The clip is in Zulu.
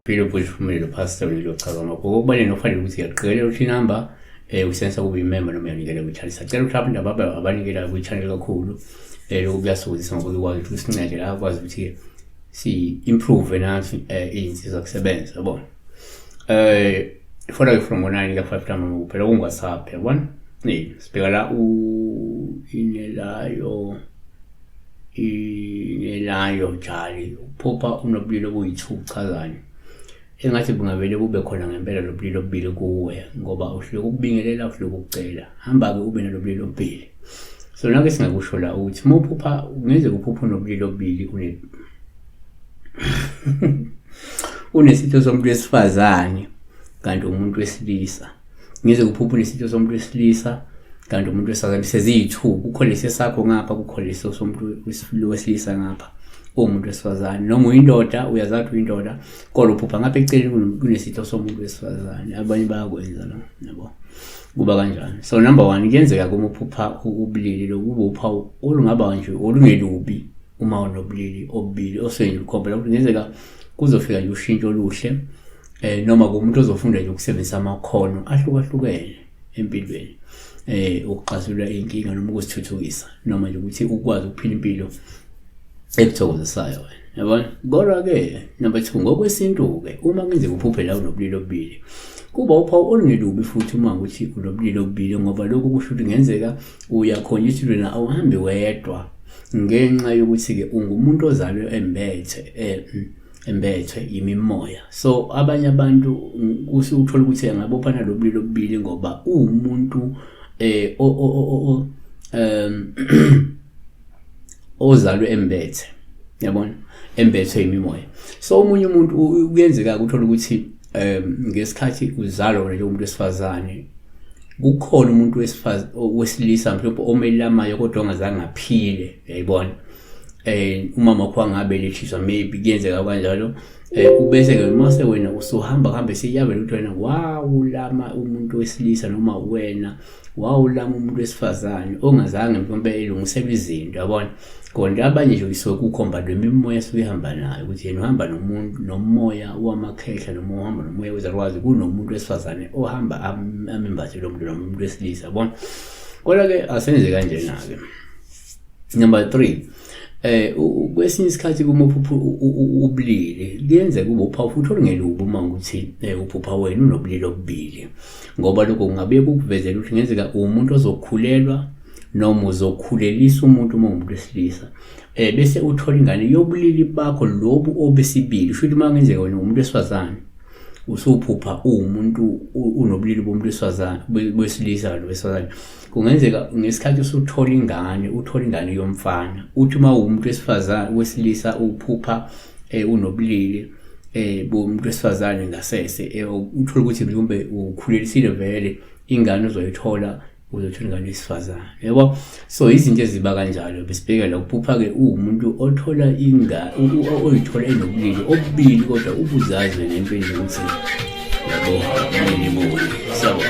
Philo futhi kumele pastor lizochaza ngakho okubaleni okufanele ukuthi yaqikelela ukuthi inamba usensa kube imember noma yanikela ku-channel. Sacela ukuthi abantu abanikela ku-channel kakhulu lokhu kuyasizisa ngoba ukwazi ukuthi sincede la akwazi ukuthi si-improve nathi iy'nsiza kusebenza yabona. Follow from 9 ka 5 tama kuphela kungasaphi yabona. Sibheka la inelayo jali uphupha unobulili obuyi-2 uchazani. Engathi bungavele bube khona ngempela lobulili obubili kuwe ngoba uhloko ukubingelela uhloko ukucela hamba ke ube nalobulili obubili. So nake singakusho la ukuthi mawuphupha ngeze uphupha unobulili obubili unesitho somuntu wesifazane kanti umuntu wesilisa. Ngeze kuphupha unesitho somuntu wesilisa kanti umuntu wesifazane seziyi-2 kukho lesi sakho ngapha kukho lesi somuntu wesilisa ngapha. Umuntu wesifazane noma uyindoda uyazathi uyindoda kodwa uphupha ngapha eceleni kunesitho somuntu wesifazane abanye bayakwenza la yabo kuba kanjani. So number 1 kuyenzeka kuma uphupha ubulili lokuba uphawu olungaba nje olungelubi uma unobulili obubili osenye ukhombela ukuthi kungenzeka kuzofika nje ushintsho oluhle noma kumuntu ozofunda nje ukusebenzisa amakhono ahlukahlukene empilweni ukuxazulula inkinga noma ukuzithuthukisa noma nje ukuthi ukwazi ukuphila impilo ekuthokozisayo wena yabona. Kodwa ke number 2 ngokwesintu ke uma kungenzeka uphuphe la unobulili obubili kuba uphawu olungelubi futhi uma ukuthi unobulili obubili ngoba lokho kusho ukuthi kungenzeka uyakhona ukuthi wena awuhambi wedwa ngenxa yokuthi ke ungumuntu ozalwe embethwe imimoya. So abanye abantu uthola ukuthi angabophana lobulili obubili ngoba umuntu ozalwe embethe yabona embethwe imimoya. So umunye umuntu kuyenzeka ukuthola ukuthi ngesikhathi uzalwa nje umuntu wesifazane kukhona umuntu wesilisa mhlawumbe omelamayo kodwa ongazange aphile yayibona. Umama wakho angabelethiswa maybe kuyenzeka kanjalo ubese ke mase wena usuhamba siyabe ukuthi wena wawulama umuntu wesilisa noma wena wawulama umuntu wesifazane ongazange mhlawumbe elungisela izinto yabona. Kodwa abanye nje isuke kukhomba lwemimoya esihamba nayo ukuthi yena uhamba nomuntu nomoya wamakhehla noma uhamba nomoya wezalwazi kunomuntu wesifazane ohamba amembathe lo muntu nomuntu wesilisa yabona. Kodwa ke asenze kanjena ke. Number 3 kwesinye isikhathi kuma uphupha ubulili kuyenzeka kube uphawu futhi olungelubi uma ukuthi uphupha wena unobulili obubili ngoba lokho kungabe kukuvezela ukuthi ngenzeka umuntu ozokhulelwa noma uzokhulelisa umuntu uma umuntu wesilisa bese uthola ingane yobulili bakho lobu obesibili. Usho ukuthi mangenzeka wena umuntu wesifazane usuphupha umuntu unobulili bomuntu wesifazane wesilisa nowesifazane kungenzeka ngesikhathi usuthola ingane yomfana uthi uma umuntu wesifazane wesilisa uphupha unobulili bomuntu wesifazane ngasese uthola ukuthi mhlawumbe ukhulelisile vele ingane uzoyithola ingane yesifazane yabo. So izinto eziba kanjalo besibheka la uphupha ke umuntu othola oyithola enobulili obubili kodwa ubuzazi nempilo ukuthi yabo yini sabo.